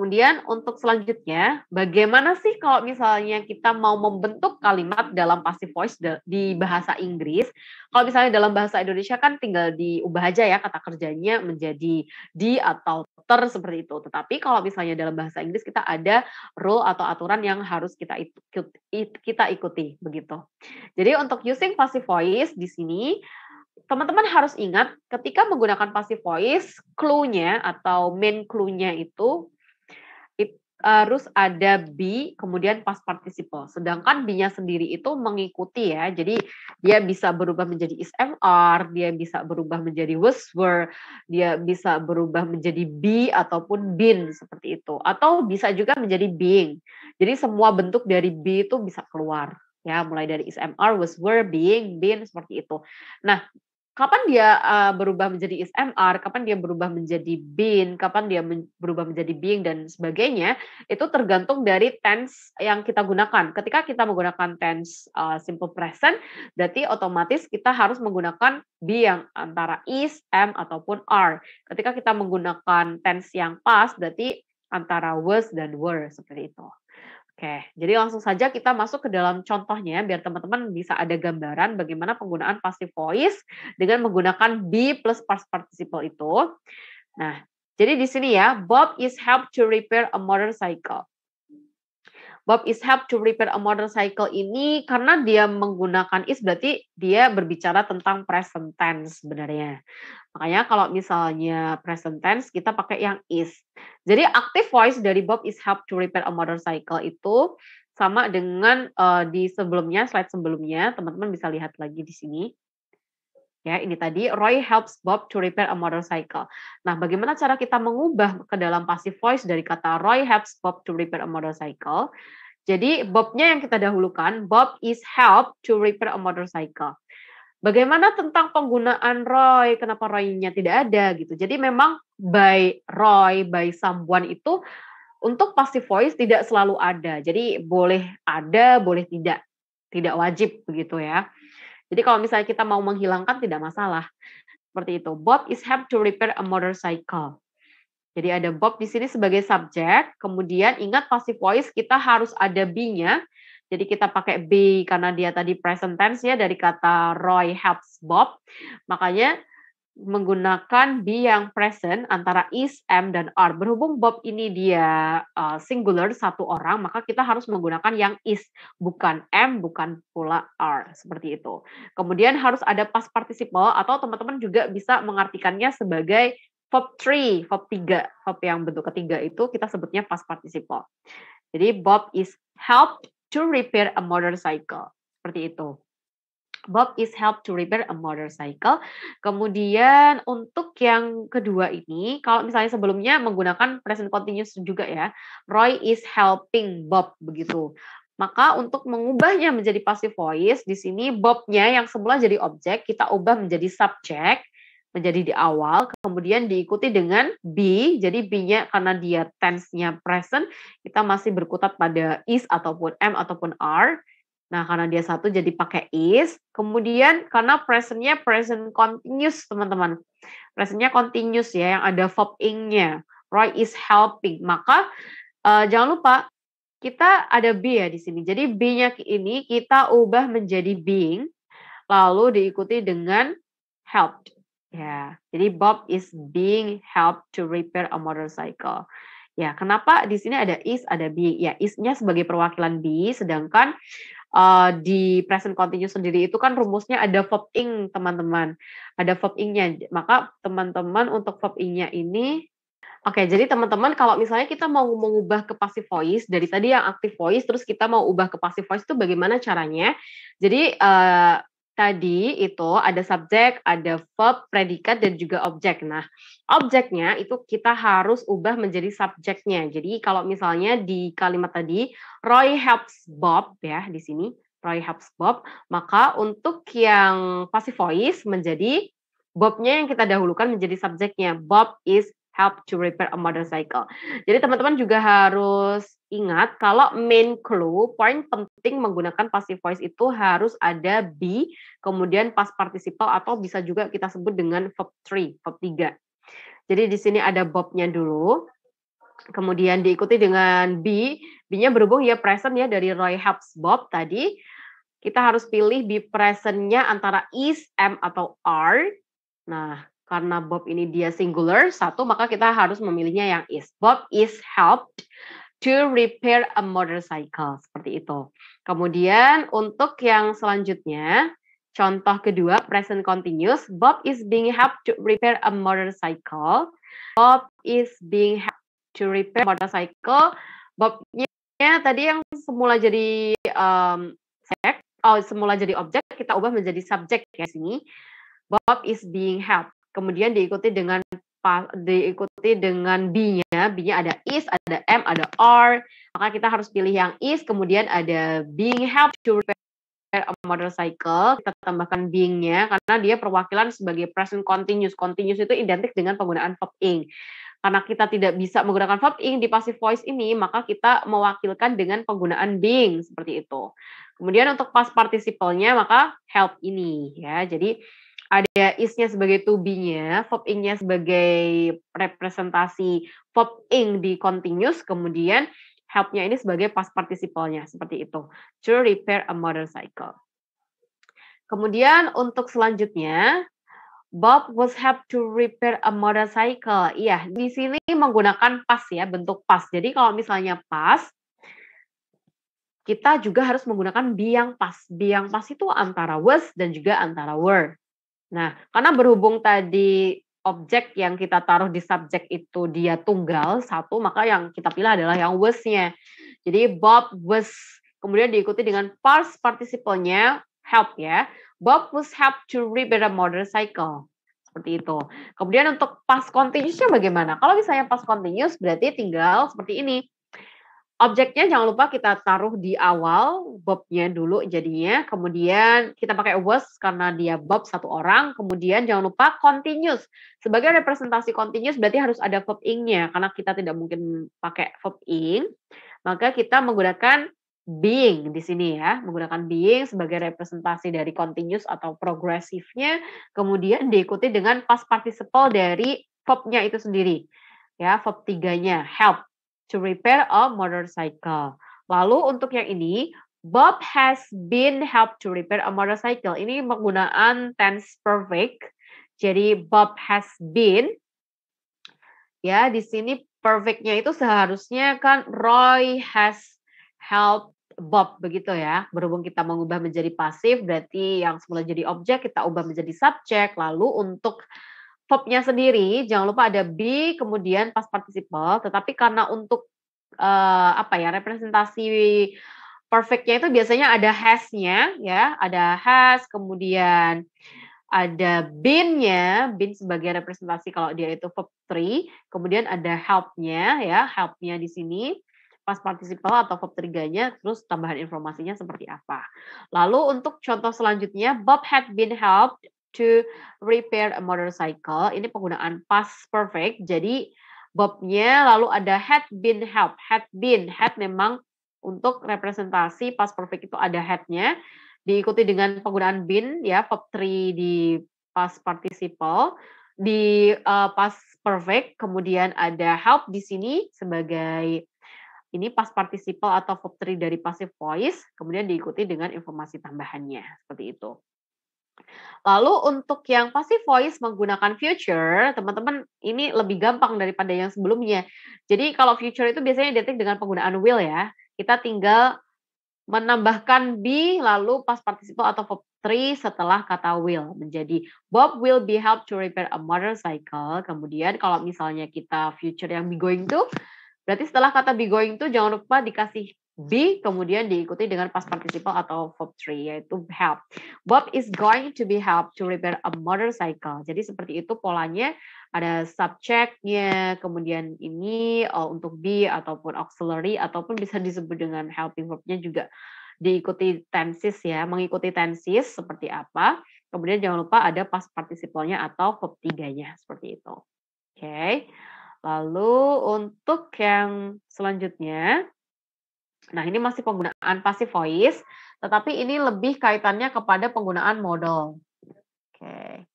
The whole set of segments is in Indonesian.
Kemudian untuk selanjutnya, bagaimana sih kalau misalnya kita mau membentuk kalimat dalam passive voice di bahasa Inggris? Kalau misalnya dalam bahasa Indonesia kan tinggal diubah aja ya kata kerjanya menjadi di atau ter seperti itu. Tetapi kalau misalnya dalam bahasa Inggris kita ada rule atau aturan yang harus kita ikuti begitu. Jadi untuk using passive voice di sini teman-teman harus ingat ketika menggunakan passive voice, clue-nya atau main clue-nya itu harus ada be, kemudian past participle. Sedangkan be-nya sendiri itu mengikuti ya. Jadi dia bisa berubah menjadi is am, dia bisa berubah menjadi was were, dia bisa berubah menjadi be ataupun been seperti itu. Atau bisa juga menjadi being. Jadi semua bentuk dari be itu bisa keluar. Ya, mulai dari is am, was were, being, been seperti itu. Nah, kapan dia berubah menjadi is am, kapan dia berubah menjadi been, kapan dia berubah menjadi being dan sebagainya, itu tergantung dari tense yang kita gunakan. Ketika kita menggunakan tense simple present, berarti otomatis kita harus menggunakan be yang antara is, am ataupun are. Ketika kita menggunakan tense yang past, berarti antara was dan were seperti itu. Oke, jadi langsung saja kita masuk ke dalam contohnya biar teman-teman bisa ada gambaran bagaimana penggunaan passive voice dengan menggunakan be plus past participle itu. Nah, jadi di sini ya, Bob is helped to repair a motorcycle. Bob is helped to repair a motorcycle ini karena dia menggunakan is berarti dia berbicara tentang present tense sebenarnya. Makanya kalau misalnya present tense kita pakai yang is. Jadi active voice dari Bob is helped to repair a motorcycle itu sama dengan di sebelumnya, slide sebelumnya, teman-teman bisa lihat lagi di sini. Ya, ini tadi Roy helps Bob to repair a motorcycle. Nah, bagaimana cara kita mengubah ke dalam passive voice dari kata Roy helps Bob to repair a motorcycle? Jadi Bob-nya yang kita dahulukan, Bob is helped to repair a motorcycle. Bagaimana tentang penggunaan Roy? Kenapa Roy-nya tidak ada gitu. Jadi memang by Roy, by someone itu untuk passive voice tidak selalu ada. Jadi boleh ada, boleh tidak. Tidak wajib begitu ya. Jadi kalau misalnya kita mau menghilangkan tidak masalah. Seperti itu. Bob is helped to repair a motorcycle. Jadi ada Bob di sini sebagai subjek, kemudian ingat passive voice kita harus ada be-nya. Jadi kita pakai be karena dia tadi present tense ya dari kata Roy helps Bob. Makanya menggunakan be yang present antara is, am, dan are. Berhubung Bob ini dia singular, satu orang, maka kita harus menggunakan yang is, bukan am, bukan pula are. Seperti itu. Kemudian harus ada past participle atau teman-teman juga bisa mengartikannya sebagai verb 3, verb 3. Verb yang bentuk ketiga itu kita sebutnya past participle. Jadi Bob is helped to repair a motorcycle. Seperti itu. Bob is helped to repair a motorcycle. Kemudian untuk yang kedua ini, kalau misalnya sebelumnya menggunakan present continuous juga ya, Roy is helping Bob begitu. Maka untuk mengubahnya menjadi passive voice, di sini Bob-nya yang semula jadi objek, kita ubah menjadi subject, menjadi di awal, kemudian diikuti dengan be, jadi be-nya karena dia tense-nya present, kita masih berkutat pada is ataupun am ataupun are. Nah, karena dia satu jadi pakai is. Kemudian karena present-nya present continuous, teman-teman. Present-nya continuous ya, yang ada verb ing-nya. Roy is helping. Maka jangan lupa kita ada be ya di sini. Jadi be-nya ini kita ubah menjadi being, lalu diikuti dengan helped. Ya, jadi Bob is being helped to repair a motorcycle. Ya, kenapa di sini ada is, ada be? Ya, is-nya sebagai perwakilan be, sedangkan di present continuous sendiri itu kan rumusnya ada verb ing, teman-teman. Ada verb ing-nya. Maka teman-teman untuk verb ing-nya ini, oke, jadi teman-teman kalau misalnya kita mau mengubah ke passive voice, dari tadi yang active voice, terus kita mau ubah ke passive voice itu bagaimana caranya? Jadi tadi itu ada subjek, ada verb, predikat, dan juga objek. Nah, objeknya itu kita harus ubah menjadi subjeknya. Jadi kalau misalnya di kalimat tadi, Roy helps Bob ya di sini, Roy helps Bob, maka untuk yang passive voice menjadi Bob-nya yang kita dahulukan menjadi subjeknya. Bob is help to repair a motorcycle. Jadi teman-teman juga harus ingat kalau main clue, poin penting menggunakan passive voice itu harus ada be, kemudian past participle atau bisa juga kita sebut dengan verb 3, verb 3. Jadi di sini ada Bob-nya dulu. Kemudian diikuti dengan be, be-nya berhubung ya present ya dari Roy helps Bob tadi. Kita harus pilih be present-nya antara is, am, atau are. Nah, karena Bob ini dia singular, satu, maka kita harus memilihnya yang is. Bob is helped to repair a motorcycle. Seperti itu. Kemudian untuk yang selanjutnya, contoh kedua, present continuous. Bob is being helped to repair a motorcycle. Bob is being helped to repair a motorcycle. Bob-nya tadi yang semula jadi subjek, semula jadi objek, kita ubah menjadi subjek ya sini. Bob is being helped. Kemudian diikuti dengan be-nya. Be-nya ada is, ada am, ada are. Maka kita harus pilih yang is, kemudian ada being helped to repair a motorcycle. Kita tambahkan being-nya karena dia perwakilan sebagai present continuous. Continuous itu identik dengan penggunaan verb ing. Karena kita tidak bisa menggunakan verb ing di passive voice ini, maka kita mewakilkan dengan penggunaan being seperti itu. Kemudian untuk past participle-nya maka help ini ya. Jadi ada is-nya sebagai to be-nya, verb ing-nya sebagai representasi verb ing di continuous, kemudian help-nya ini sebagai past participle-nya seperti itu. To repair a motorcycle. Kemudian untuk selanjutnya Bob was helped to repair a motorcycle. Iya, di sini menggunakan past ya, bentuk past. Jadi kalau misalnya past, kita juga harus menggunakan be yang past. Be yang past itu antara was dan juga antara were. Nah, karena berhubung tadi objek yang kita taruh di subjek itu dia tunggal, satu, maka yang kita pilih adalah yang was-nya. Jadi Bob was, kemudian diikuti dengan past participle-nya help ya. Bob was helped to repair a motorcycle. Seperti itu. Kemudian untuk past continuous-nya bagaimana? Kalau misalnya past continuous berarti tinggal seperti ini. Objeknya jangan lupa kita taruh di awal, Bob-nya dulu jadinya. Kemudian kita pakai was karena dia Bob satu orang. Kemudian jangan lupa continuous. Sebagai representasi continuous berarti harus ada verb ing-nya. Karena kita tidak mungkin pakai verb ing. Maka kita menggunakan being di sini ya, menggunakan being sebagai representasi dari continuous atau progresifnya, kemudian diikuti dengan past participle dari verb-nya itu sendiri. Ya, verb tiganya help to repair a motorcycle. Lalu untuk yang ini, Bob has been helped to repair a motorcycle. Ini penggunaan tense perfect. Jadi Bob has been, ya di sini perfect-nya itu seharusnya kan Roy has helped Bob begitu ya. Berhubung kita mengubah menjadi pasif, berarti yang semula jadi objek kita ubah menjadi subjek. Lalu untuk verb-nya sendiri jangan lupa ada be kemudian past participle. Tetapi karena untuk representasi perfect-nya itu biasanya ada has-nya ya, ada has kemudian ada been-nya, been sebagai representasi kalau dia itu verb 3, kemudian ada help-nya ya, help-nya di sini past participle atau verb 3-nya, terus tambahan informasinya seperti apa. Lalu untuk contoh selanjutnya, Bob had been helped to repair a motorcycle. Ini penggunaan past perfect. Jadi Bob-nya lalu ada had been helped. Had been, had memang untuk representasi past perfect itu ada had-nya. Diikuti dengan penggunaan been ya, verb 3 di past participle, di past perfect, kemudian ada help di sini sebagai ini past participle atau verb 3 dari passive voice, kemudian diikuti dengan informasi tambahannya, seperti itu. Lalu untuk yang passive voice menggunakan future, teman-teman ini lebih gampang daripada yang sebelumnya. Jadi kalau future itu biasanya identik dengan penggunaan will ya. Kita tinggal menambahkan be lalu past participle atau verb 3 setelah kata will menjadi Bob will be helped to repair a motorcycle. Kemudian kalau misalnya kita future yang be going to, berarti setelah kata be going to jangan lupa dikasih be kemudian diikuti dengan past participle atau verb 3 yaitu help. Bob is going to be helped to repair a motorcycle. Jadi seperti itu polanya. Ada subjeknya, kemudian ini untuk be ataupun auxiliary ataupun bisa disebut dengan helping verb-nya juga diikuti tenses ya, mengikuti tenses seperti apa. Kemudian jangan lupa ada past participle-nya atau verb 3-nya seperti itu. Oke. Lalu untuk yang selanjutnya, nah ini masih penggunaan passive voice, tetapi ini lebih kaitannya kepada penggunaan modal. Oke.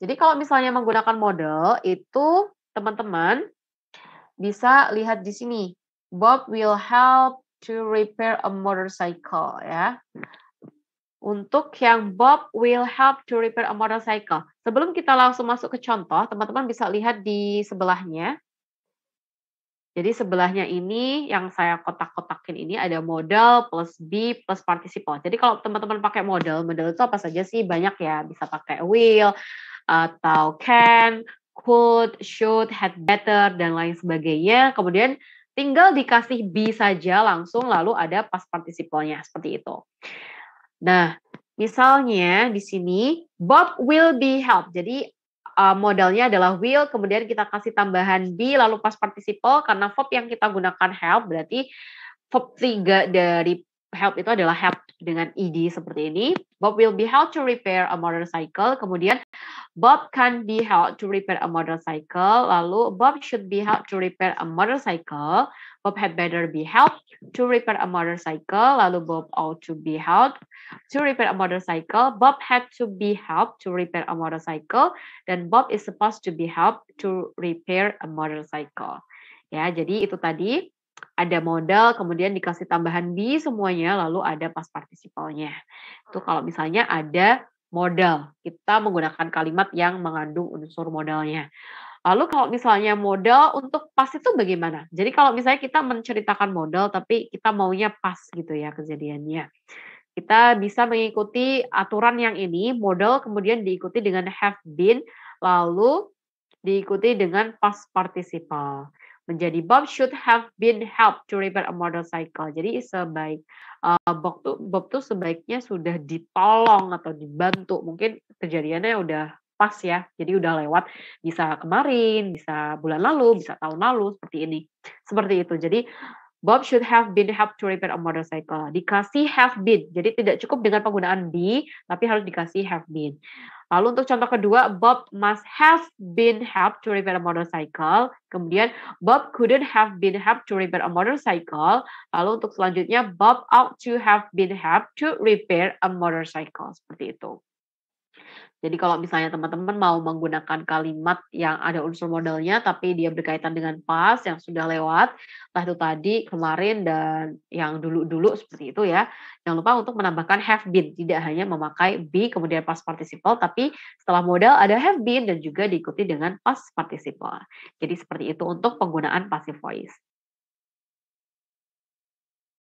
Jadi kalau misalnya menggunakan model itu teman-teman bisa lihat di sini. Bob will help to repair a motorcycle ya. Untuk yang Bob will help to repair a motorcycle. Sebelum kita langsung masuk ke contoh, teman-teman bisa lihat di sebelahnya. Jadi sebelahnya ini yang saya kotak-kotakin ini ada modal plus be plus participle. Jadi kalau teman-teman pakai modal, modal itu apa saja sih? Banyak ya, bisa pakai will atau can, could, should, had better dan lain sebagainya. Kemudian tinggal dikasih be saja langsung lalu ada past participle-nya seperti itu. Nah, misalnya di sini Bob will be helped. Jadi modalnya adalah will, kemudian kita kasih tambahan be, lalu past participle karena verb yang kita gunakan help, berarti verb 3 dari help itu adalah help dengan ed seperti ini. Bob will be helped to repair a motorcycle. Kemudian Bob can be helped to repair a motorcycle. Lalu Bob should be helped to repair a motorcycle. Bob had better be helped to repair a motorcycle. Lalu Bob ought to be helped to repair a motorcycle. Bob had to be helped to repair a motorcycle. Dan Bob is supposed to be helped to repair a motorcycle. Ya, jadi itu tadi ada modal, kemudian dikasih tambahan be semuanya, lalu ada past participle-nya. Itu kalau misalnya ada modal, kita menggunakan kalimat yang mengandung unsur modalnya. Lalu kalau misalnya modal untuk pas itu bagaimana? Jadi kalau misalnya kita menceritakan modal tapi kita maunya pas gitu ya kejadiannya. Kita bisa mengikuti aturan yang ini, modal kemudian diikuti dengan have been, lalu diikuti dengan past participle. Menjadi Bob should have been helped to repair a motorcycle. Jadi Bob tuh sebaiknya sudah ditolong atau dibantu. Mungkin kejadiannya udah pas ya, jadi udah lewat. Bisa kemarin, bisa bulan lalu, bisa tahun lalu, seperti ini. Seperti itu. Jadi Bob should have been helped to repair a motorcycle. Dikasih have been. Jadi tidak cukup dengan penggunaan be, tapi harus dikasih have been. Lalu untuk contoh kedua, Bob must have been helped to repair a motorcycle. Kemudian Bob couldn't have been helped to repair a motorcycle. Lalu untuk selanjutnya, Bob ought to have been helped to repair a motorcycle. Seperti itu. Jadi kalau misalnya teman-teman mau menggunakan kalimat yang ada unsur modalnya, tapi dia berkaitan dengan past yang sudah lewat, entah itu tadi, kemarin, dan yang dulu-dulu seperti itu ya. Jangan lupa untuk menambahkan have been, tidak hanya memakai be kemudian past participle, tapi setelah modal ada have been dan juga diikuti dengan past participle. Jadi seperti itu untuk penggunaan passive voice.